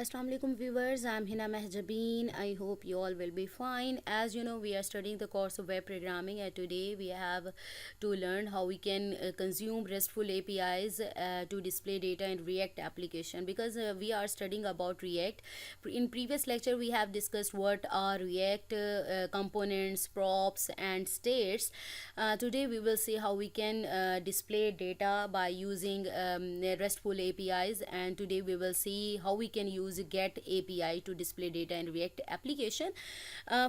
Assalamu alaikum viewers, I'm Hina Mehjabeen. I hope you all will be fine. As you know, we are studying the course of web programming, and today we have to learn how we can consume RESTful APIs to display data in React application, because we are studying about React. In previous lecture we have discussed what are React components, props and states. Today we will see how we can display data by using RESTful APIs, and today we will see how we can use get API to display data in React application.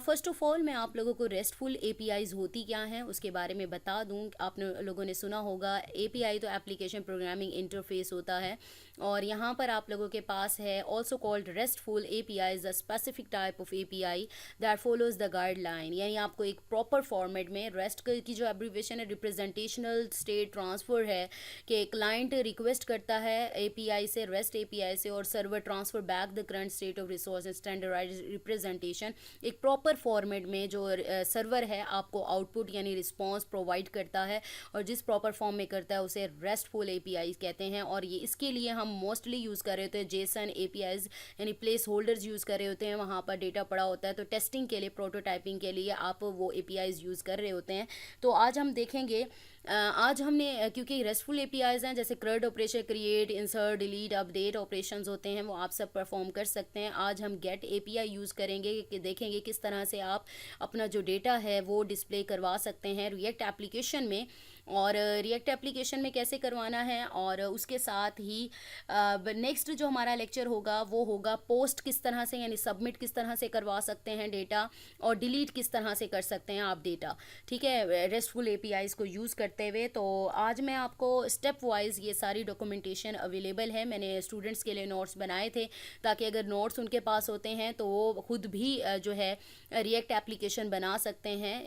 First of all मैं आप लोगों को restful APIs होती क्या हैं उसके बारे में बता दूं. आप लोगों ने सुना होगा API तो एप्लीकेशन प्रोग्रामिंग इंटरफेस होता है, और यहाँ पर आप लोगों के पास है also called restful API is a specific type of API that follows the guideline. यानी आपको एक प्रॉपर फॉर्मेट में रेस्ट की जो एब्रीविएशन है रिप्रेजेंटेशनल स्टेट ट्रांसफ़र है कि क्लाइंट रिक्वेस्ट करता है API से, रेस्ट API से, और server transfer back the current state of resource standardise representation. एक प्रॉपर फॉर्मेट में जो सर्वर है आपको आउटपुट यानी रिस्पॉन्स प्रोवाइड करता है, और जिस प्रॉपर फॉर्म में करता है उसे रेस्टफुल API कहते हैं. और ये इसके लिए हम मोस्टली यूज़ कर रहे होते हैं जेसन APIs यानी प्लेस होल्डर्स यूज़ कर रहे होते हैं. वहाँ पर डेटा पड़ा होता है, तो टेस्टिंग के लिए, प्रोटोटाइपिंग के लिए आप वो APIs यूज़ कर रहे होते हैं. तो आज हम देखेंगे, आज हमने क्योंकि रेस्टफुल APIs हैं, जैसे CRUD operation, create, insert, delete, update operations होते हैं, वो आप सब परफॉर्म कर सकते हैं. आज हम गेट API यूज़ करेंगे कि देखेंगे किस तरह से आप अपना जो डेटा है वो डिस्प्ले करवा सकते हैं रिएक्ट एप्लीकेशन में, और रिएक्ट एप्लीकेशन में कैसे करवाना है. और उसके साथ ही नेक्स्ट जो हमारा लेक्चर होगा वो होगा पोस्ट किस तरह से यानी सबमिट किस तरह से करवा सकते हैं डेटा, और डिलीट किस तरह से कर सकते हैं आप डेटा. ठीक है, रेस्टफुल APIs को यूज़ करते हुए. तो आज मैं आपको स्टेप वाइज ये सारी डॉक्यूमेंटेशन अवेलेबल है. मैंने स्टूडेंट्स के लिए नोट्स बनाए थे ताकि अगर नोट्स उनके पास होते हैं तो वो खुद भी जो है रिएक्ट एप्लीकेशन बना सकते हैं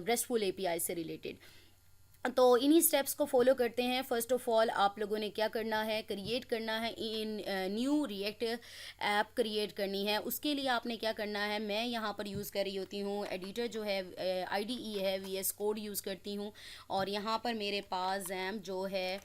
रेस्टफुल API से रिलेटेड. तो इन्हीं स्टेप्स को फॉलो करते हैं. फ़र्स्ट ऑफ ऑल आप लोगों ने क्या करना है, क्रिएट करना है इन न्यू रिएक्ट ऐप क्रिएट करनी है. उसके लिए आपने क्या करना है, मैं यहाँ पर यूज़ कर रही होती हूँ एडिटर जो है IDE है, VS कोड यूज़ करती हूँ, और यहाँ पर मेरे पास XAMPP जो है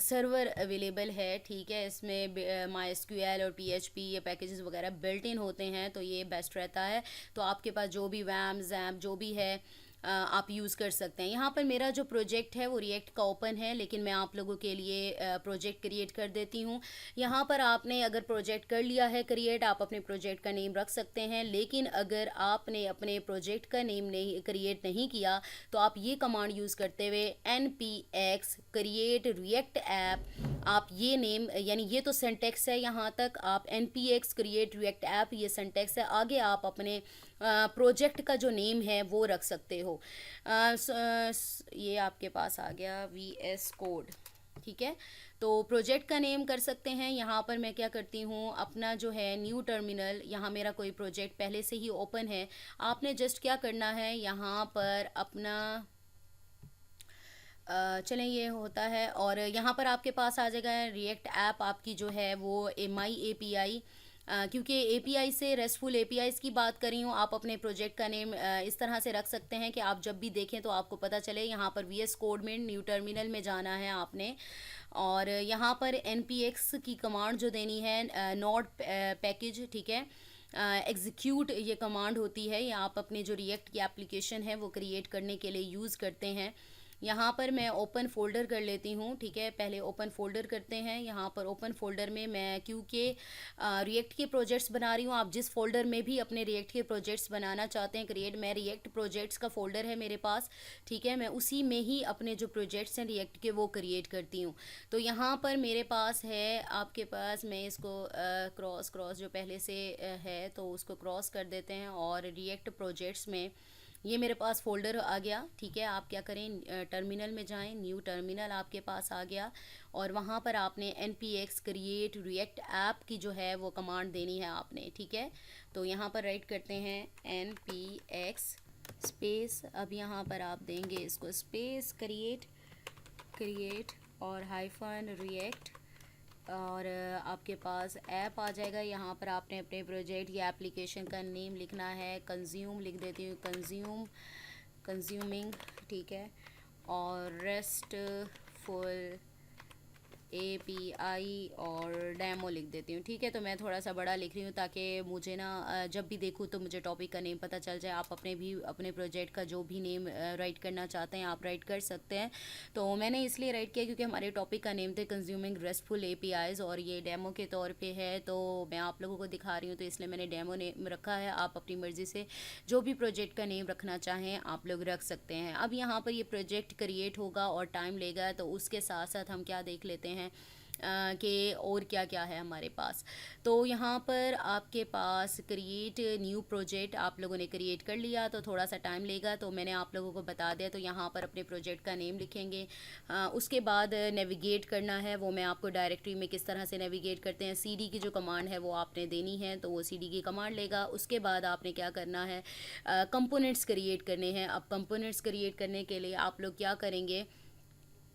सर्वर अवेलेबल है. ठीक है, इसमें MySQL और PHP ये पैकेजेस वगैरह बिल्ट इन होते हैं, तो ये बेस्ट रहता है. तो आपके पास जो भी WAM XAMPP जो भी है आप यूज़ कर सकते हैं. यहाँ पर मेरा जो प्रोजेक्ट है वो रिएक्ट का ओपन है, लेकिन मैं आप लोगों के लिए प्रोजेक्ट क्रिएट कर देती हूँ. यहाँ पर आपने अगर प्रोजेक्ट कर लिया है क्रिएट, आप अपने प्रोजेक्ट का नेम रख सकते हैं. लेकिन अगर आपने अपने प्रोजेक्ट का नेम नहीं क्रिएट नहीं किया तो आप ये कमांड यूज़ करते हुए npx क्रिएट रिएक्ट ऐप, आप ये नेम यानी ये तो सेंटेक्स है यहाँ तक, आप npx क्रिएट रिएक्ट ऐप ये सेंटेक्स है, आगे आप अपने प्रोजेक्ट का जो नेम है वो रख सकते हो. ये आपके पास आ गया VS कोड. ठीक है, तो प्रोजेक्ट का नेम कर सकते हैं. यहाँ पर मैं क्या करती हूँ, अपना जो है न्यू टर्मिनल, यहाँ मेरा कोई प्रोजेक्ट पहले से ही ओपन है. आपने जस्ट क्या करना है, यहाँ पर अपना चलें ये होता है, और यहाँ पर आपके पास आ जाएगा रिएक्ट ऐप आपकी जो है वो MI API. क्योंकि API से रेस्टफुल APIs की बात कर रही हूँ, आप अपने प्रोजेक्ट का नेम इस तरह से रख सकते हैं कि आप जब भी देखें तो आपको पता चले. यहाँ पर VS कोड में न्यू टर्मिनल में जाना है आपने, और यहाँ पर npx की कमांड जो देनी है नोड पैकेज. ठीक है, एग्जीक्यूट ये कमांड होती है, ये आप अपने जो रिएक्ट की एप्लीकेशन है वो क्रिएट करने के लिए यूज़ करते हैं. यहाँ पर मैं ओपन फोल्डर कर लेती हूँ. ठीक है, पहले ओपन फोल्डर करते हैं. यहाँ पर ओपन फोल्डर में मैं क्योंकि रिएक्ट के प्रोजेक्ट्स बना रही हूँ, आप जिस फोल्डर में भी अपने रिएक्ट के प्रोजेक्ट्स बनाना चाहते हैं क्रिएट, मैं रिएक्ट प्रोजेक्ट्स का फोल्डर है मेरे पास. ठीक है, मैं उसी में ही अपने जो प्रोजेक्ट्स हैं रिएक्ट के वो क्रिएट करती हूँ. तो यहाँ पर मेरे पास है, आपके पास मैं इसको क्रॉस जो पहले से है तो उसको क्रॉस कर देते हैं, और रिएक्ट प्रोजेक्ट्स में ये मेरे पास फोल्डर आ गया. ठीक है, आप क्या करें, टर्मिनल में जाएं, न्यू टर्मिनल आपके पास आ गया, और वहाँ पर आपने npx क्रिएट रिएक्ट ऐप की जो है वो कमांड देनी है आपने. ठीक है, तो यहाँ पर राइट करते हैं npx स्पेस, अब यहाँ पर आप देंगे इसको स्पेस क्रिएट और हाइफन रिएक्ट, और आपके पास ऐप आ जाएगा. यहाँ पर आपने अपने प्रोजेक्ट या एप्लीकेशन का नेम लिखना है. कंज्यूम लिख देती हूँ, कंज्यूमिंग. ठीक है, और रेस्टफुल API और डेमो लिख देती हूँ। ठीक है, तो मैं थोड़ा सा बड़ा लिख रही हूँ ताकि मुझे ना जब भी देखूँ तो मुझे टॉपिक का नेम पता चल जाए। आप अपने प्रोजेक्ट का जो भी नेम राइट करना चाहते हैं आप राइट कर सकते हैं। तो मैंने इसलिए राइट किया क्योंकि हमारे टॉपिक का नेम थे कंज्यूमिंग रेस्टफुल APIs, और ये डेमो के तौर पे है तो मैं आप लोगों को दिखा रही हूँ, तो इसलिए मैंने डेमो नेम रखा है। आप अपनी मर्ज़ी से जो भी प्रोजेक्ट का नेम रखना चाहें आप लोग रख सकते हैं। अब यहाँ पर ये प्रोजेक्ट क्रिएट होगा और टाइम लेगा, तो उसके साथ साथ हम क्या देख लेते हैं कि और क्या क्या है हमारे पास। तो यहाँ पर आपके पास क्रिएट न्यू प्रोजेक्ट आप लोगों ने क्रिएट कर लिया तो थोड़ा सा टाइम लेगा, तो मैंने आप लोगों को बता दिया। तो यहाँ पर अपने प्रोजेक्ट का नेम लिखेंगे, उसके बाद नेविगेट करना है। वो मैं आपको डायरेक्टरी में किस तरह से नेविगेट करते हैं, CD की जो कमांड है वो आपने देनी है, तो वो CD की कमांड लेगा। उसके बाद आपने क्या करना है, कंपोनेंट्स क्रिएट करने हैं। अब कंपोनेंट्स क्रिएट करने के लिए आप लोग क्या करेंगे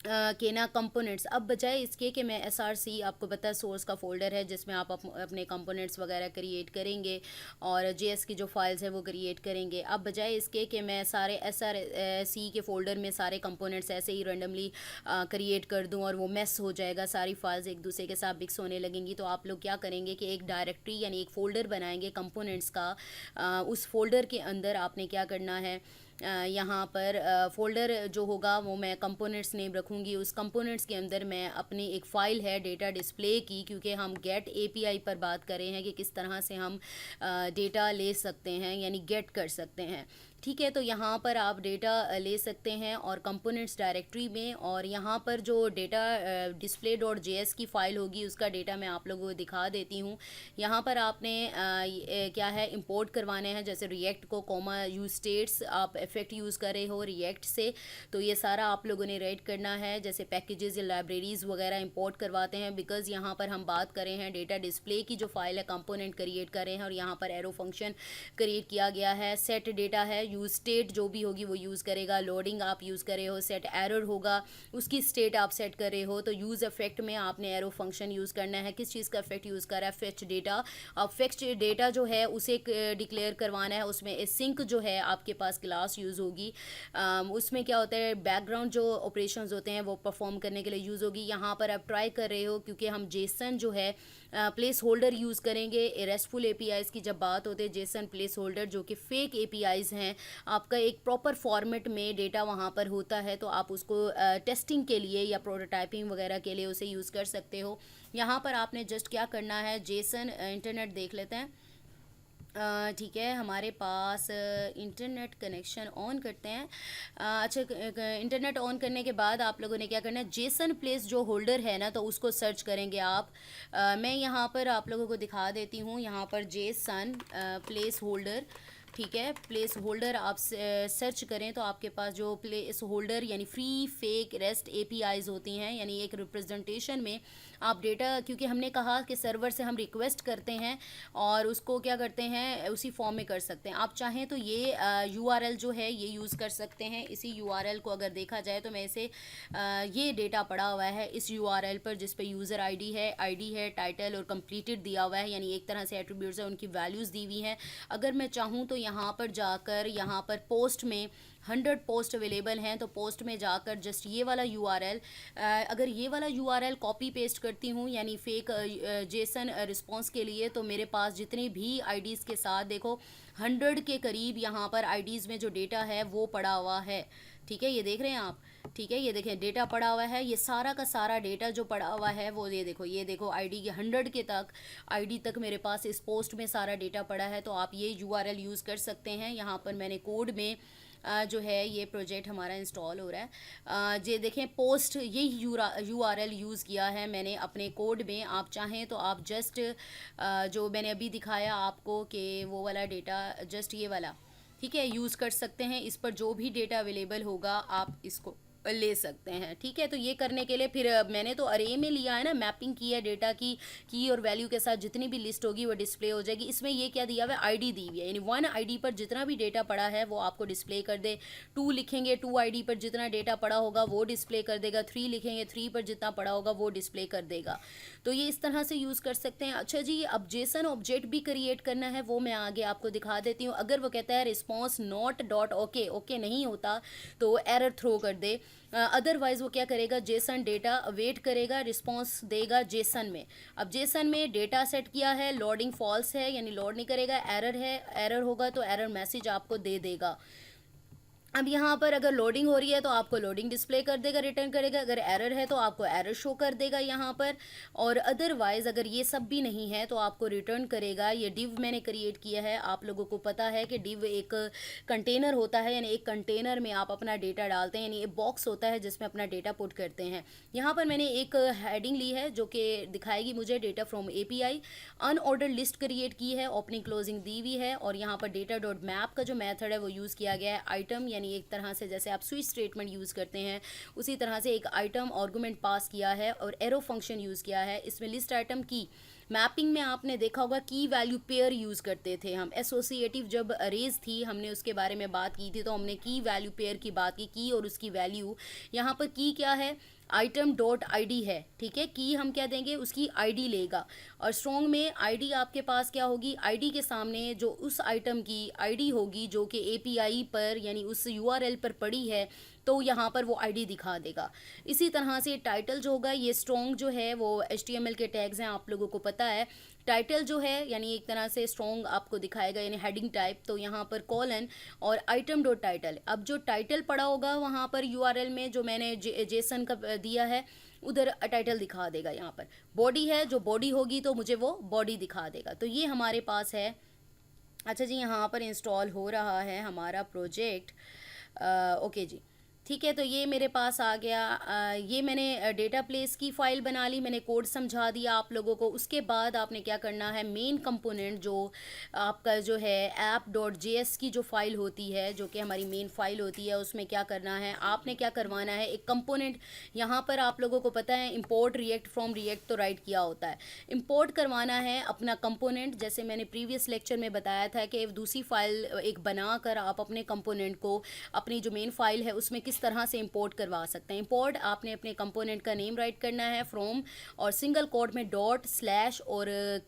कि ना कंपोनेंट्स, अब बजाय इसके कि मैं SRC, आपको पता है सोर्स का फ़ोल्डर है जिसमें आप अपने कंपोनेंट्स वगैरह क्रिएट करेंगे और JS की जो फाइल्स है वो क्रिएट करेंगे। अब बजाय इसके कि मैं सारे SRC के फ़ोल्डर में सारे कंपोनेंट्स ऐसे ही रैंडमली क्रिएट कर दूं और वो मेस हो जाएगा, सारी फाइल्स एक दूसरे के साथ मिक्स होने लगेंगी। तो आप लोग क्या करेंगे कि एक डायरेक्टरी यानी एक फ़ोल्डर बनाएंगे कंपोनेंट्स का। उस फोल्डर के अंदर आपने क्या करना है, यहाँ पर फ़ोल्डर जो होगा वो मैं कंपोनेंट्स नेम रखूँगी। उस कंपोनेंट्स के अंदर मैं अपनी एक फ़ाइल है डेटा डिस्प्ले की, क्योंकि हम गेट API पर बात कर रहे हैं कि किस तरह से हम डेटा ले सकते हैं यानी गेट कर सकते हैं। ठीक है, तो यहाँ पर आप डेटा ले सकते हैं और कंपोनेंट्स डायरेक्टरी में, और यहाँ पर जो डेटा display.js की फ़ाइल होगी उसका डेटा मैं आप लोगों को दिखा देती हूँ। यहाँ पर आपने क्या है इंपोर्ट करवाने हैं, जैसे रिएक्ट को कोमा यूज स्टेट्स आप इफेक्ट यूज़ कर रहे हो रिएक्ट से, तो ये सारा आप लोगों ने राइट करना है। जैसे पैकेजेस या लाइब्रेरीज़ वगैरह इंपोर्ट करवाते हैं, बिकॉज़ यहाँ पर हम बात कर रहे हैं डेटा डिस्प्ले की जो फाइल है कंपोनेंट क्रिएट कर रहे हैं, और यहाँ पर एरो फंक्शन क्रिएट किया गया है। सेट डेटा है, यूज स्टेट जो भी होगी वो यूज़ करेगा। लोडिंग आप यूज़ कर रहे हो, सेट एरर होगा उसकी स्टेट आप सेट कर रहे हो। तो यूज़ इफेक्ट में आपने एरो फंक्शन यूज़ करना है। किस चीज़ का इफेक्ट यूज़ कर रहा है, फेच डेटा। अब फेच डेटा जो है उसे डिक्लेयर करवाना है। उसमें सिंक जो है आपके पास क्लास यूज़ होगी, उसमें क्या होता है बैकग्राउंड जो ऑपरेशंस होते हैं वो परफॉर्म करने के लिए यूज़ होगी। यहाँ पर आप ट्राई कर रहे हो क्योंकि हम जेसन जो है प्लेस होल्डर यूज़ करेंगे। रेस्टफुल APIs की जब बात होती है जेसन प्लेस होल्डर जो कि फेक APIs हैं, आपका एक प्रॉपर फॉर्मेट में डेटा वहाँ पर होता है, तो आप उसको टेस्टिंग के लिए या प्रोटोटाइपिंग वगैरह के लिए उसे यूज़ कर सकते हो। यहाँ पर आपने जस्ट क्या करना है, जेसन इंटरनेट देख लेते हैं। ठीक है, हमारे पास इंटरनेट कनेक्शन ऑन करते हैं। अच्छा, इंटरनेट ऑन करने के बाद आप लोगों ने क्या करना है, जेसन प्लेस जो होल्डर है ना तो उसको सर्च करेंगे आप। मैं यहाँ पर आप लोगों को दिखा देती हूँ। यहाँ पर जेसन प्लेस होल्डर, ठीक है, प्लेस होल्डर आप सर्च करें तो आपके पास जो प्लेस होल्डर यानी फ्री फेक रेस्ट APIs होती हैं, यानी एक रिप्रेजेंटेशन में आप डेटा, क्योंकि हमने कहा कि सर्वर से हम रिक्वेस्ट करते हैं और उसको क्या करते हैं उसी फॉर्म में कर सकते हैं। आप चाहें तो ये URL जो है ये यूज़ कर सकते हैं। इसी URL को अगर देखा जाए तो मैं इसे ये डेटा पड़ा हुआ है इस URL पर जिस पे यूज़र ID है, टाइटल और कंप्लीटेड दिया हुआ है, यानी एक तरह से एट्रीब्यूट्स है, उनकी वैल्यूज़ दी हुई हैं। अगर मैं चाहूँ तो यहाँ पर जाकर यहाँ पर पोस्ट में 100 पोस्ट अवेलेबल हैं, तो पोस्ट में जाकर जस्ट ये वाला URL, अगर ये वाला URL कॉपी पेस्ट करती हूँ यानी फेक जेसन रिस्पॉन्स के लिए, तो मेरे पास जितने भी IDs के साथ देखो 100 के करीब यहाँ पर IDs में जो डेटा है वो पड़ा हुआ है। ठीक है, ये देख रहे हैं आप, ठीक है, ये देखें डेटा पड़ा हुआ है। ये सारा का सारा डेटा जो पड़ा हुआ है वो ये देखो ID के 100 के तक ID तक मेरे पास इस पोस्ट में सारा डेटा पड़ा है। तो आप ये URL यूज़ कर सकते हैं। यहाँ पर मैंने कोड में जो है ये प्रोजेक्ट हमारा इंस्टॉल हो रहा है, ये देखें पोस्ट ये URL यूज़ किया है मैंने अपने कोड में। आप चाहें तो आप जस्ट जो मैंने अभी दिखाया आपको कि वो वाला डेटा जस्ट ये वाला, ठीक है, यूज़ कर सकते हैं। इस पर जो भी डेटा अवेलेबल होगा आप इसको ले सकते हैं। ठीक है, तो ये करने के लिए फिर मैंने तो अरे में लिया है ना, मैपिंग की है डेटा की और वैल्यू के साथ जितनी भी लिस्ट होगी वो डिस्प्ले हो जाएगी। इसमें ये क्या दिया हुआ है, ID दी हुई है, यानी 1 ID पर जितना भी डेटा पड़ा है वो आपको डिस्प्ले कर दे। 2 लिखेंगे 2 ID पर जितना डेटा पड़ा होगा वो डिस्प्ले कर देगा। 3 लिखेंगे 3 पर जितना पड़ा होगा वो डिस्प्ले कर देगा। तो ये इस तरह से यूज़ कर सकते हैं। अच्छा जी, अब जेसन ऑब्जेक्ट भी क्रिएट करना है, वो मैं आगे आपको दिखा देती हूँ। अगर वो कहता है रिस्पॉन्स नॉट डॉट ओके नहीं होता तो एरर थ्रो कर दे। अदरवाइज वो क्या करेगा, जेसन डेटा वेट करेगा, रिस्पॉन्स देगा जेसन में। अब जेसन में डेटा सेट किया है, लोडिंग फॉल्स है यानी लोड नहीं करेगा, एरर है, एरर होगा तो एरर मैसेज आपको दे देगा। अब यहाँ पर अगर लोडिंग हो रही है तो आपको लोडिंग डिस्प्ले कर देगा, रिटर्न करेगा, अगर एरर है तो आपको एरर शो कर देगा यहाँ पर। और अदरवाइज अगर ये सब भी नहीं है तो आपको रिटर्न करेगा। ये डिव मैंने क्रिएट किया है, आप लोगों को पता है कि डिव एक कंटेनर होता है, यानी एक कंटेनर में आप अपना डेटा डालते हैं, यानी एक बॉक्स होता है जिसमें अपना डेटा पुट करते हैं। यहाँ पर मैंने एक हेडिंग ली है जो कि दिखाएगी मुझे data from API. Unordered list create की है, ओपनिंग क्लोजिंग दी हुई है, और यहाँ पर डेटा डॉट मैप का जो मेथड है वो यूज़ किया गया है। आइटम यानी एक तरह से जैसे आप स्विच स्टेटमेंट यूज़ करते हैं उसी तरह से एक आइटम आर्गुमेंट पास किया है, और एरो फंक्शन यूज़ किया है। इसमें लिस्ट आइटम की मैपिंग में आपने देखा होगा की वैल्यू पेयर यूज़ करते थे हम, एसोसिएटिव जब अरेज थी हमने उसके बारे में बात की थी, तो हमने की वैल्यू पेयर की बात की और उसकी वैल्यू। यहाँ पर की क्या है, आइटम डॉट आईडी है, ठीक है। की हम क्या देंगे, उसकी आईडी लेगा, और स्ट्रॉन्ग में आईडी आपके पास क्या होगी, आईडी के सामने जो उस आइटम की आईडी होगी जो कि एपीआई पर यानी उस यूआरएल पर पड़ी है, तो यहाँ पर वो आईडी दिखा देगा। इसी तरह से टाइटल जो होगा, ये स्ट्रॉन्ग जो है वो एचटीएमएल के टैग्स हैं, आप लोगों को पता है। टाइटल जो है यानी एक तरह से स्ट्रॉन्ग आपको दिखाएगा यानी हेडिंग टाइप, तो यहाँ पर कॉलन और आइटम डॉट टाइटल। अब जो टाइटल पड़ा होगा वहाँ पर यूआरएल में जो मैंने जेसन का दिया है उधर टाइटल दिखा देगा। यहाँ पर बॉडी है, जो बॉडी होगी तो मुझे वो बॉडी दिखा देगा। तो ये हमारे पास है। अच्छा जी, यहाँ पर इंस्टॉल हो रहा है हमारा प्रोजेक्ट। ओके जी, ठीक है। तो ये मेरे पास आ गया। ये मैंने डेटा प्लेस की फ़ाइल बना ली, मैंने कोड समझा दिया आप लोगों को। उसके बाद आपने क्या करना है, मेन कंपोनेंट जो आपका जो है ऐप डॉट जेएस की जो फ़ाइल होती है, जो कि हमारी मेन फ़ाइल होती है, उसमें क्या करना है, आपने क्या करवाना है, एक कंपोनेंट यहाँ पर आप लोगों को पता है इंपोर्ट रिएक्ट फ्रॉम रिएक्ट तो राइट किया होता है। इंपोर्ट करवाना है अपना कंपोनेंट, जैसे मैंने प्रीवियस लेक्चर में बताया था कि दूसरी फ़ाइल एक बना कर आप अपने कंपोनेंट को अपनी जो मेन फ़ाइल है उसमें किस तरह से इंपोर्ट करवा सकते हैं। इंपोर्ट आपने अपने कंपोनेंट का नेम राइट करना है फ्रॉम, और सिंगल कोट में डॉट स्लैश, और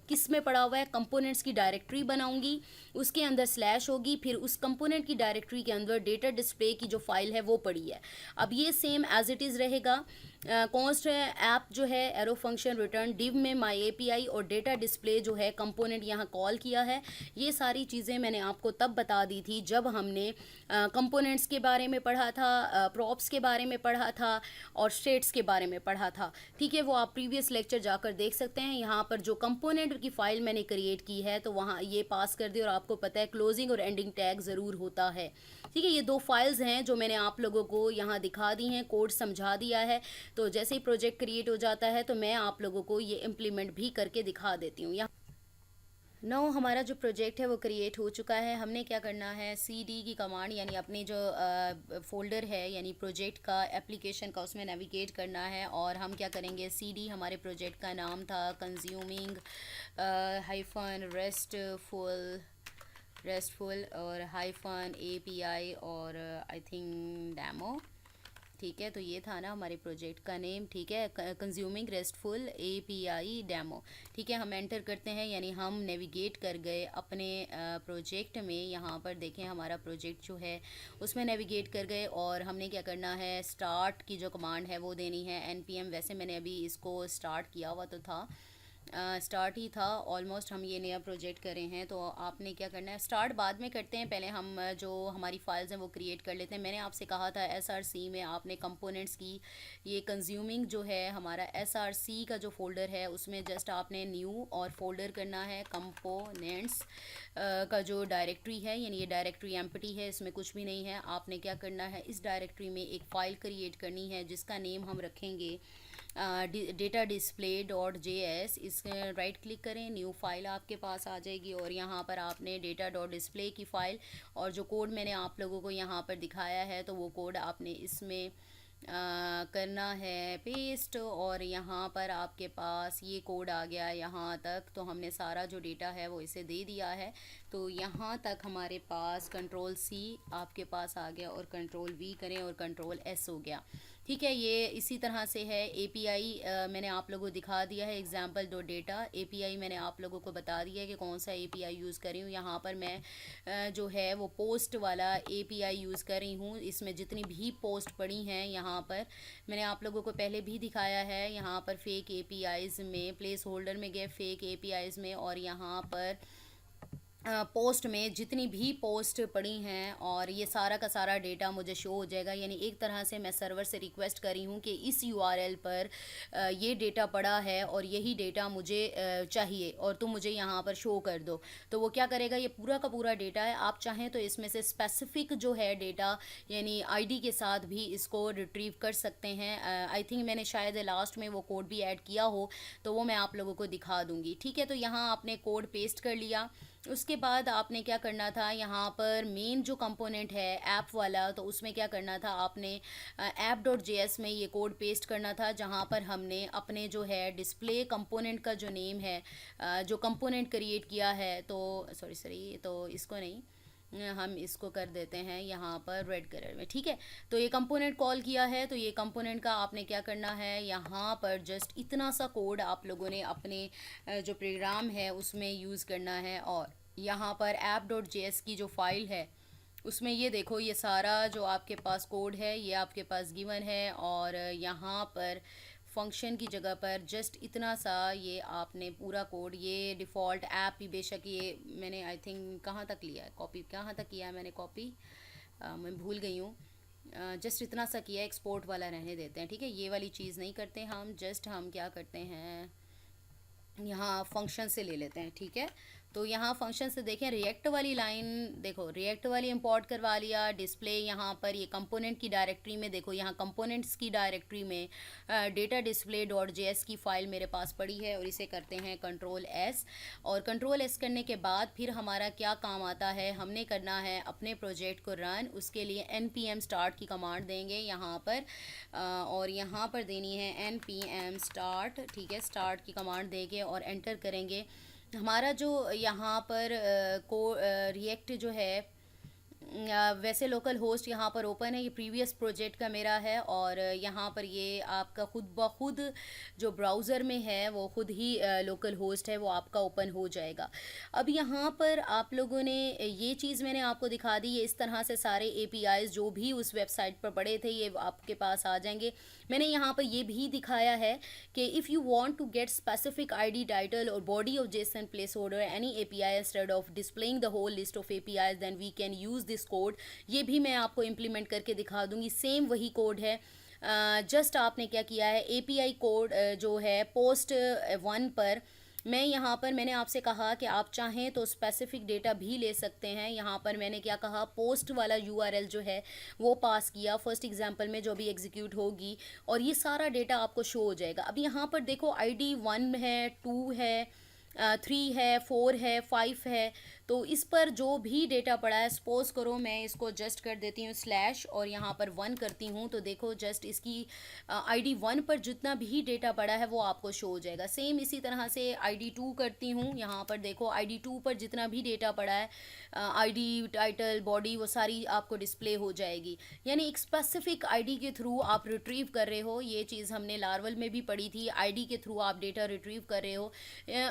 किस में पड़ा हुआ है, कंपोनेंट्स की डायरेक्टरी बनाऊंगी, उसके अंदर स्लैश होगी, फिर उस कंपोनेंट की डायरेक्टरी के अंदर डेटा डिस्प्ले की जो फाइल है वो पड़ी है। अब ये सेम एज इट इज़ रहेगा। कॉन्स्ट है ऐप जो है एरो फंक्शन रिटर्न डिव में माई एपीआई, और डेटा डिस्प्ले जो है कंपोनेंट यहाँ कॉल किया है। ये सारी चीज़ें मैंने आपको तब बता दी थी जब हमने कंपोनेंट्स के बारे में पढ़ा था, प्रॉप्स के बारे में पढ़ा था, और स्टेट्स के बारे में पढ़ा था, ठीक है। वो आप प्रीवियस लेक्चर जाकर देख सकते हैं। यहाँ पर जो कंपोनेंट की फ़ाइल मैंने क्रिएट की है तो वहाँ ये पास कर दी, और आपको पता है क्लोजिंग और एंडिंग टैग ज़रूर होता है, ठीक है। ये दो फाइल्स हैं जो मैंने आप लोगों को यहाँ दिखा दी हैं, कोड समझा दिया है। तो जैसे ही प्रोजेक्ट क्रिएट हो जाता है तो मैं आप लोगों को ये इम्प्लीमेंट भी करके दिखा देती हूँ। यहाँ नो हमारा जो प्रोजेक्ट है वो क्रिएट हो चुका है। हमने क्या करना है, सी डी की कमांड यानी अपने जो फोल्डर है यानी प्रोजेक्ट का एप्लीकेशन का, उसमें नेविगेट करना है, और हम क्या करेंगे, सी डी हमारे प्रोजेक्ट का नाम था कंज्यूमिंग हाइफन रेस्टफुल और हाइफन एपीआई और आई थिंक डेमो, ठीक है। तो ये था ना हमारे प्रोजेक्ट का नेम, ठीक है, कंज्यूमिंग रेस्टफुल एपीआई डेमो, ठीक है। हम एंटर करते हैं यानी हम नेविगेट कर गए अपने प्रोजेक्ट में। यहाँ पर देखें हमारा प्रोजेक्ट जो है उसमें नेविगेट कर गए, और हमने क्या करना है, स्टार्ट की जो कमांड है वो देनी है npm। वैसे मैंने अभी इसको स्टार्ट किया हुआ तो था, स्टार्ट ही था ऑलमोस्ट। हम ये नया प्रोजेक्ट करें हैं तो आपने क्या करना है, स्टार्ट बाद में करते हैं, पहले हम जो हमारी फाइल्स हैं वो क्रिएट कर लेते हैं। मैंने आपसे कहा था एसआरसी में आपने कंपोनेंट्स की, ये कंज्यूमिंग जो है हमारा एसआरसी का जो फोल्डर है उसमें जस्ट आपने न्यू और फोल्डर करना है कंपोनेंट्स का जो डायरेक्टरी है, यानी ये डायरेक्टरी एम्प्टी है, इसमें कुछ भी नहीं है। आपने क्या करना है, इस डायरेक्टरी में एक फ़ाइल क्रिएट करनी है जिसका नेम हम रखेंगे data display dot J S. इस राइट क्लिक करें, न्यू फाइल आपके पास आ जाएगी, और यहाँ पर आपने डेटा डॉट डिस्प्ले की फ़ाइल, और जो कोड मैंने आप लोगों को यहाँ पर दिखाया है तो वो कोड आपने इसमें करना है पेस्ट, और यहाँ पर आपके पास ये कोड आ गया यहाँ तक। तो हमने सारा जो डेटा है वो इसे दे दिया है, तो यहाँ तक हमारे पास कंट्रोल सी आपके पास आ गया, और कंट्रोल वी करें और कंट्रोल एस हो गया। ठीक है, ये इसी तरह से है एपीआई। मैंने आप लोगों को दिखा दिया है एग्जांपल दो डेटा एपीआई, मैंने आप लोगों को बता दिया है कि कौन सा एपीआई यूज़ कर रही हूँ। यहाँ पर मैं जो है वो पोस्ट वाला एपीआई यूज़ कर रही हूँ। इसमें जितनी भी पोस्ट पड़ी हैं यहाँ पर मैंने आप लोगों को पहले भी दिखाया है। यहाँ पर फेक एपीआईज़ में प्लेस होल्डर में गए फेक एपीआईज़ में, और यहाँ पर पोस्ट में जितनी भी पोस्ट पड़ी हैं और ये सारा का सारा डेटा मुझे शो हो जाएगा। यानी एक तरह से मैं सर्वर से रिक्वेस्ट करी हूँ कि इस यूआरएल पर ये डेटा पड़ा है और यही डेटा मुझे चाहिए और तुम मुझे यहाँ पर शो कर दो। तो वो क्या करेगा, ये पूरा का पूरा डेटा है। आप चाहें तो इसमें से स्पेसिफिक जो है डेटा यानी आईडी के साथ भी इसको रिट्रीव कर सकते हैं। आई थिंक मैंने शायद लास्ट में वो कोड भी ऐड किया हो, तो वो मैं आप लोगों को दिखा दूँगी। ठीक है, तो यहाँ आपने कोड पेस्ट कर लिया। उसके बाद आपने क्या करना था, यहाँ पर मेन जो कंपोनेंट है ऐप वाला, तो उसमें क्या करना था, आपने app.js में ये कोड पेस्ट करना था, जहाँ पर हमने अपने जो है डिस्प्ले कंपोनेंट का जो नेम है, जो कंपोनेंट क्रिएट किया है, तो सॉरी तो इसको नहीं, हम इसको कर देते हैं यहाँ पर रेड कलर में। ठीक है, तो ये कंपोनेंट कॉल किया है, तो ये कंपोनेंट का आपने क्या करना है, यहाँ पर जस्ट इतना सा कोड आप लोगों ने अपने जो प्रोग्राम है उसमें यूज़ करना है। और यहाँ पर app.js की जो फाइल है उसमें ये देखो, ये सारा जो आपके पास कोड है ये आपके पास गिवन है, और यहाँ पर फंक्शन की जगह पर जस्ट इतना सा ये आपने पूरा कोड, ये डिफ़ॉल्ट ऐप ही, बेशक ये मैंने आई थिंक कहाँ तक लिया है कॉपी, कहाँ तक किया है मैंने कॉपी, मैं भूल गई हूँ। जस्ट इतना सा किया, एक्सपोर्ट वाला रहने देते हैं। ठीक है, ये वाली चीज़ नहीं करते हम, जस्ट हम क्या करते हैं, यहाँ फंक्शन से ले लेते हैं। ठीक है, तो यहाँ फंक्शन से देखें, रिएक्ट वाली लाइन देखो, रिएक्ट वाली इंपोर्ट करवा लिया। डिस्प्ले यहाँ पर ये कंपोनेंट की डायरेक्टरी में देखो, यहाँ कंपोनेंट्स की डायरेक्टरी में डेटा डिस्प्ले डॉट जेएस की फ़ाइल मेरे पास पड़ी है, और इसे करते हैं कंट्रोल एस। और कंट्रोल एस करने के बाद फिर हमारा क्या काम आता है, हमने करना है अपने प्रोजेक्ट को रन। उसके लिए npm स्टार्ट की कमांड देंगे यहाँ पर, और यहाँ पर देनी है npm स्टार्ट। ठीक है, स्टार्ट की कमांड देंगे और एंटर करेंगे। हमारा जो यहाँ पर रिएक्ट जो है, वैसे लोकल होस्ट यहाँ पर ओपन है, ये प्रीवियस प्रोजेक्ट का मेरा है, और यहाँ पर ये आपका खुद ब खुद जो ब्राउज़र में है वो खुद ही लोकल होस्ट है, वो आपका ओपन हो जाएगा। अब यहाँ पर आप लोगों ने ये चीज़ मैंने आपको दिखा दी, ये इस तरह से सारे एपीआईज़ जो भी उस वेबसाइट पर पड़े थे ये आपके पास आ जाएंगे। मैंने यहाँ पर ये भी दिखाया है कि if you want to get specific ID title और body of JSON placeholder any API instead of displaying the whole list of APIs then we can use this code. ये भी मैं आपको इम्प्लीमेंट करके दिखा दूंगी, सेम वही code है। जस्ट आपने क्या किया है, एपीआई कोड जो है पोस्ट 1 पर मैं यहाँ पर मैंने आपसे कहा कि आप चाहें तो स्पेसिफिक डेटा भी ले सकते हैं। यहाँ पर मैंने क्या कहा, पोस्ट वाला यूआरएल जो है वो पास किया फर्स्ट एग्जांपल में जो भी एग्जीक्यूट होगी, और ये सारा डेटा आपको शो हो जाएगा। अब यहाँ पर देखो आईडी 1 है, 2 है, 3 है, 4 है, 5 है, तो इस पर जो भी डेटा पड़ा है, सपोज करो मैं इसको जस्ट कर देती हूँ स्लैश और यहाँ पर 1 करती हूँ, तो देखो जस्ट इसकी आईडी 1 पर जितना भी डेटा पड़ा है वो आपको शो हो जाएगा। सेम इसी तरह से आईडी 2 करती हूँ, यहाँ पर देखो आईडी 2 पर जितना भी डेटा पड़ा है, आईडी टाइटल बॉडी वो सारी आपको डिस्प्ले हो जाएगी। यानी एक स्पेसिफिक आईडी के थ्रू आप रिट्रीव कर रहे हो, ये चीज़ हमने लार्वल में भी पढ़ी थी, आईडी के थ्रू आप डेटा रिट्रीव कर रहे हो।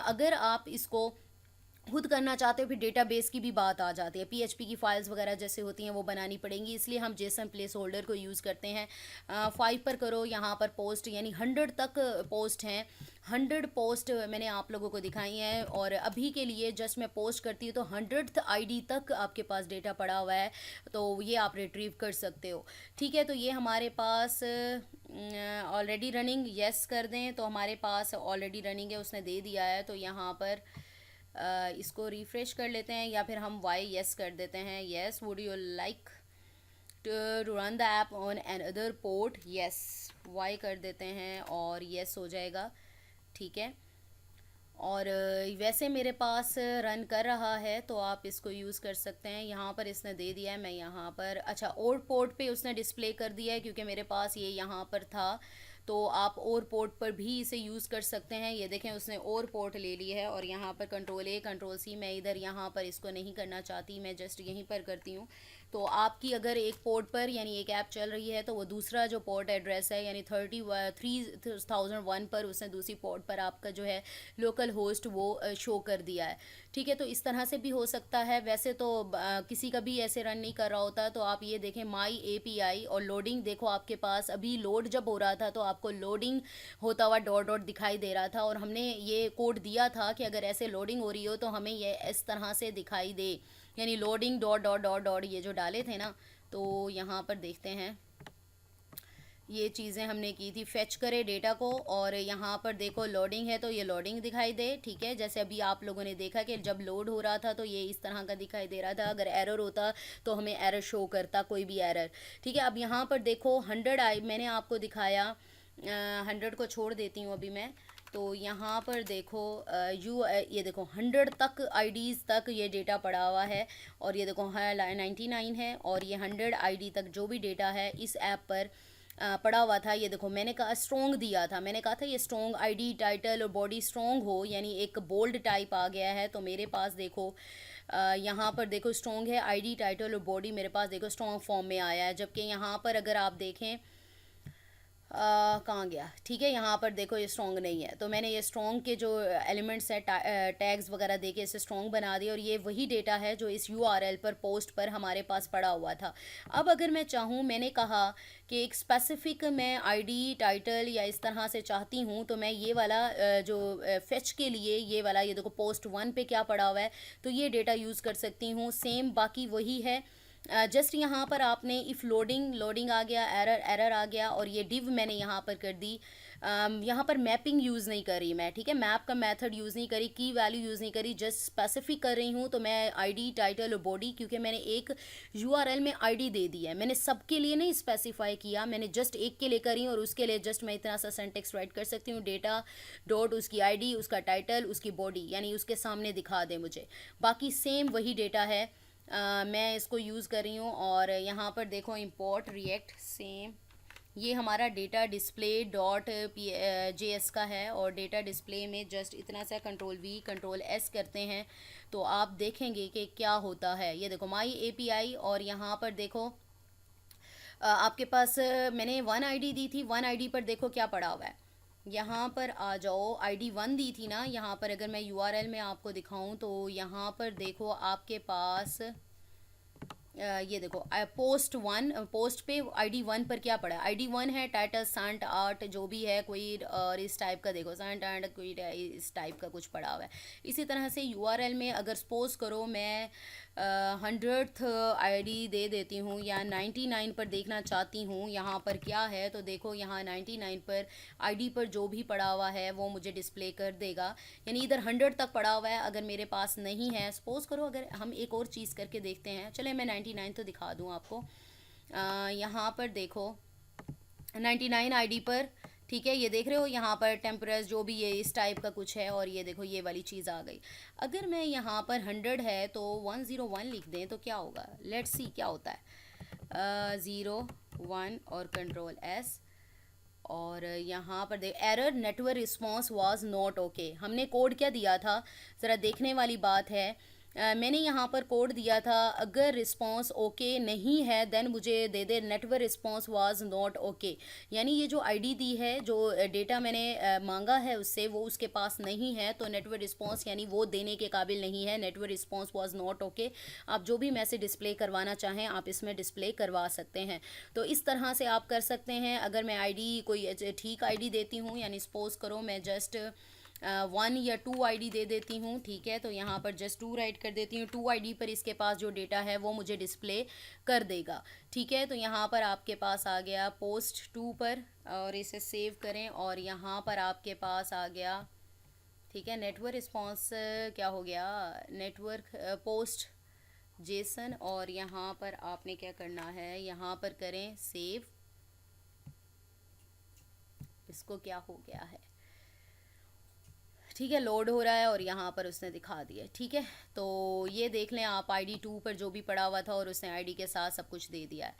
अगर आप इसको खुद करना चाहते हो फिर डेटाबेस की भी बात आ जाती है, पीएचपी की फाइल्स वगैरह जैसे होती हैं वो बनानी पड़ेंगी, इसलिए हम जेसन प्लेस होल्डर को यूज़ करते हैं। 5 पर करो, यहाँ पर पोस्ट यानी 100 तक पोस्ट हैं, 100 पोस्ट मैंने आप लोगों को दिखाई हैं, और अभी के लिए जस्ट मैं पोस्ट करती हूँ तो 100th आईडी तक आपके पास डेटा पड़ा हुआ है, तो ये आप रिट्रीव कर सकते हो। ठीक है, तो ये हमारे पास ऑलरेडी रनिंग, यस कर दें तो हमारे पास ऑलरेडी रनिंग है, उसने दे दिया है। तो यहाँ पर इसको रिफ़्रेश कर लेते हैं, या फिर हम वाई यस कर देते हैं, yes would you like to run the app on another port, yes Y कर देते हैं और यस हो जाएगा। ठीक है, और वैसे मेरे पास रन कर रहा है तो आप इसको यूज़ कर सकते हैं। यहाँ पर इसने दे दिया है, मैं यहाँ पर अच्छा और पोर्ट पे उसने डिस्प्ले कर दिया है क्योंकि मेरे पास ये यहाँ पर था, तो आप और पोर्ट पर भी इसे यूज़ कर सकते हैं। ये देखें उसने और पोर्ट ले ली है, और यहाँ पर कंट्रोल ए कंट्रोल सी, मैं इधर यहाँ पर इसको नहीं करना चाहती, मैं जस्ट यहीं पर करती हूँ। तो आपकी अगर एक पोर्ट पर यानी एक ऐप चल रही है तो वो दूसरा जो पोर्ट एड्रेस है यानी 3001 पर उसने दूसरी पोर्ट पर आपका जो है लोकल होस्ट वो शो कर दिया है। ठीक है, तो इस तरह से भी हो सकता है। वैसे तो किसी का भी ऐसे रन नहीं कर रहा होता। तो आप ये देखें माई एपीआई और लोडिंग, देखो आपके पास अभी लोड जब हो रहा था तो आपको लोडिंग होता हुआ डॉट डॉट दिखाई दे रहा था, और हमने ये कोड दिया था कि अगर ऐसे लोडिंग हो रही हो तो हमें ये इस तरह से दिखाई दे, यानी loading dot dot dot dot ये जो डाले थे ना। तो यहाँ पर देखते हैं, ये चीज़ें हमने की थी, फेच करे डेटा को, और यहाँ पर देखो लोडिंग है तो ये लोडिंग दिखाई दे। ठीक है, जैसे अभी आप लोगों ने देखा कि जब लोड हो रहा था तो ये इस तरह का दिखाई दे रहा था। अगर एरर होता तो हमें एरर शो करता, कोई भी एरर। ठीक है, अब यहाँ पर देखो 100 मैंने आपको दिखाया, 100 को छोड़ देती हूँ अभी मैं। तो यहाँ पर देखो ये देखो 100 तक आईडीज़ तक ये डेटा पड़ा हुआ है, और ये देखो है 99 है, और ये 100 आईडी तक जो भी डेटा है इस ऐप पर पड़ा हुआ था। ये देखो मैंने कहा स्ट्रॉन्ग दिया था, मैंने कहा था ये स्ट्रॉन्ग आईडी टाइटल और बॉडी स्ट्रॉन्ग हो, यानी एक बोल्ड टाइप आ गया है। तो मेरे पास देखो यहाँ पर देखो स्ट्रॉन्ग है, आईडी टाइटल और बॉडी मेरे पास देखो स्ट्रॉन्ग फॉर्म में आया है। जबकि यहाँ पर अगर आप देखें कहाँ गया, ठीक है, यहाँ पर देखो ये स्ट्रॉन्ग नहीं है। तो मैंने ये स्ट्रॉन्ग के जो एलिमेंट्स हैं टैग्स वगैरह दे के इसे स्ट्रॉन्ग बना दिया, और ये वही डेटा है जो इस यूआरएल पर पोस्ट पर हमारे पास पड़ा हुआ था। अब अगर मैं चाहूँ, मैंने कहा कि एक स्पेसिफिक मैं आईडी टाइटल या इस तरह से चाहती हूँ, तो मैं ये वाला जो फेच के लिए ये वाला, ये देखो पोस्ट 1 पे क्या पड़ा हुआ है, तो ये डेटा यूज़ कर सकती हूँ। सेम बाकी वही है, जस्ट यहाँ पर आपने इफ़ लोडिंग आ गया, एरर आ गया, और ये डिव मैंने यहाँ पर कर दी। यहाँ पर मैपिंग यूज़ नहीं करी मैं, ठीक है, मैप का मेथड यूज़ नहीं करी, की वैल्यू यूज़ नहीं करी, जस्ट स्पेसिफिक कर रही हूँ। तो मैं आईडी टाइटल और बॉडी, क्योंकि मैंने एक यूआरएल में आईडी दे दी है, मैंने सबके लिए नहीं स्पेसिफाई किया, मैंने जस्ट एक के लिए करी, और उसके लिए जस्ट मैं इतना सा सेंटेक्स राइट कर सकती हूँ, डेटा डॉट उसकी आईडी, उसका टाइटल, उसकी बॉडी, यानी उसके सामने दिखा दे मुझे। बाकी सेम वही डेटा है, मैं इसको यूज़ कर रही हूँ। और यहाँ पर देखो इंपोर्ट रिएक्ट सेम, ये हमारा डेटा डिस्प्ले डॉट JS का है, और डेटा डिस्प्ले में जस्ट इतना सा कंट्रोल V कंट्रोल S करते हैं तो आप देखेंगे कि क्या होता है। ये देखो माई API, और यहाँ पर देखो आपके पास मैंने 1 आईडी दी थी, 1 आईडी पर देखो क्या पड़ा हुआ है। यहाँ पर आ जाओ, आईडी 1 दी थी ना, यहाँ पर अगर मैं यूआरएल में आपको दिखाऊं तो यहाँ पर देखो आपके पास ये देखो पोस्ट पे आईडी 1 पर क्या पड़ा है, आईडी 1 है टाइटल सांट आर्ट जो भी है कोई, और इस टाइप का देखो सांट आर्ट कोई इस टाइप का कुछ पड़ा हुआ है। इसी तरह से यूआरएल में अगर सपोज करो मैं 100th आईडी दे देती हूँ, या 99 पर देखना चाहती हूँ यहाँ पर क्या है, तो देखो यहाँ 99 पर आईडी पर जो भी पड़ा हुआ है वो मुझे डिस्प्ले कर देगा, यानी इधर 100 तक पड़ा हुआ है। अगर मेरे पास नहीं है, सपोज़ करो अगर हम एक और चीज़ करके देखते हैं, चले मैं 99 तो दिखा दूँ आपको। यहाँ पर देखो 99 आईडी पर, ठीक है, ये देख रहे हो यहाँ पर टेम्परेचर जो भी ये इस टाइप का कुछ है, और ये देखो ये वाली चीज़ आ गई। अगर मैं यहाँ पर 100 है तो 101 लिख दें तो क्या होगा, लेट्स सी क्या होता है। 01 और कंट्रोल S, और यहाँ पर देख error network response was not okay. हमने कोड क्या दिया था, ज़रा देखने वाली बात है। मैंने यहाँ पर कोड दिया था अगर रिस्पॉन्स ओके नहीं है देन मुझे दे दे network response was not okay, यानी ये जो आईडी दी है, जो डेटा मैंने मांगा है उससे, वो उसके पास नहीं है, तो नेटवर्क रिस्पॉन्स यानी वो देने के काबिल नहीं है, network response was not okay. आप जो भी मैसेज डिस्प्ले करवाना चाहें आप इसमें डिस्प्ले करवा सकते हैं। तो इस तरह से आप कर सकते हैं। अगर मैं आईडी कोई ठीक आईडी देती हूँ, यानी सपोज करो मैं जस्ट 1 या 2 आईडी दे देती हूँ, ठीक है, तो यहाँ पर जस्ट 2 राइट कर देती हूँ। 2 आईडी पर इसके पास जो डेटा है वो मुझे डिस्प्ले कर देगा, ठीक है। तो यहाँ पर आपके पास आ गया पोस्ट 2 पर, और इसे सेव करें, और यहाँ पर आपके पास आ गया, ठीक है, नेटवर्क रिस्पॉन्स क्या हो गया, नेटवर्क पोस्ट जेसन, और यहाँ पर आपने क्या करना है, यहाँ पर करें सेव। इसको क्या हो गया है, ठीक है, लोड हो रहा है, और यहाँ पर उसने दिखा दिया, ठीक है। तो ये देख लें आप आईडी 2 पर जो भी पड़ा हुआ था, और उसने आईडी के साथ सब कुछ दे दिया है।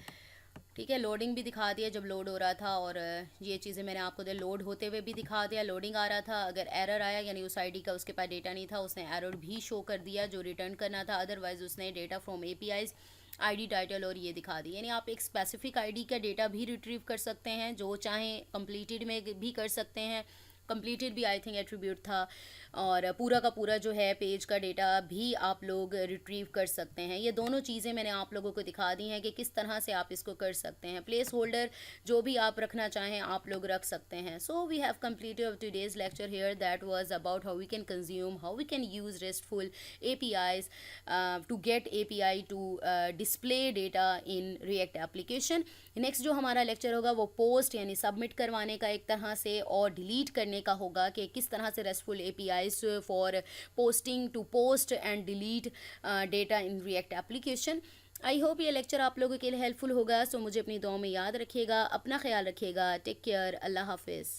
ठीक है, लोडिंग भी दिखा दिया जब लोड हो रहा था, और ये चीज़ें मैंने आपको लोड होते हुए भी दिखा दिया, लोडिंग आ रहा था, अगर एरर आया यानी उस आईडी का उसके पास डेटा नहीं था, उसने एरर भी शो कर दिया जो रिटर्न करना था, अदरवाइज उसने data from APIs ID title और ये दिखा दी। यानी आप एक स्पेसिफिक आईडी का डेटा भी रिट्रीव कर सकते हैं, जो चाहें कंप्लीटेड में भी कर सकते हैं, कंप्लीटेड भी आई थिंक एट्रीब्यूट था, और पूरा का पूरा जो है पेज का डेटा भी आप लोग रिट्रीव कर सकते हैं। ये दोनों चीज़ें मैंने आप लोगों को दिखा दी हैं कि किस तरह से आप इसको कर सकते हैं। प्लेस होल्डर जो भी आप रखना चाहें आप लोग रख सकते हैं। So we have completed today's lecture here, that was about how we can consume, how we can use RESTful APIs to get API to display data in React application. Next जो हमारा लेक्चर होगा वो post यानी submit करवाने का एक तरह से, और डिलीट करने का होगा कि किस तरह से RESTful APIs for posting to post and delete data in React application. I hope ये लेक्चर आप लोगों के लिए हेल्पफुल होगा। सो मुझे अपनी दुआ में याद रखिएगा, अपना ख्याल रखिएगा, टेक केयर, अल्लाह हाफिज़।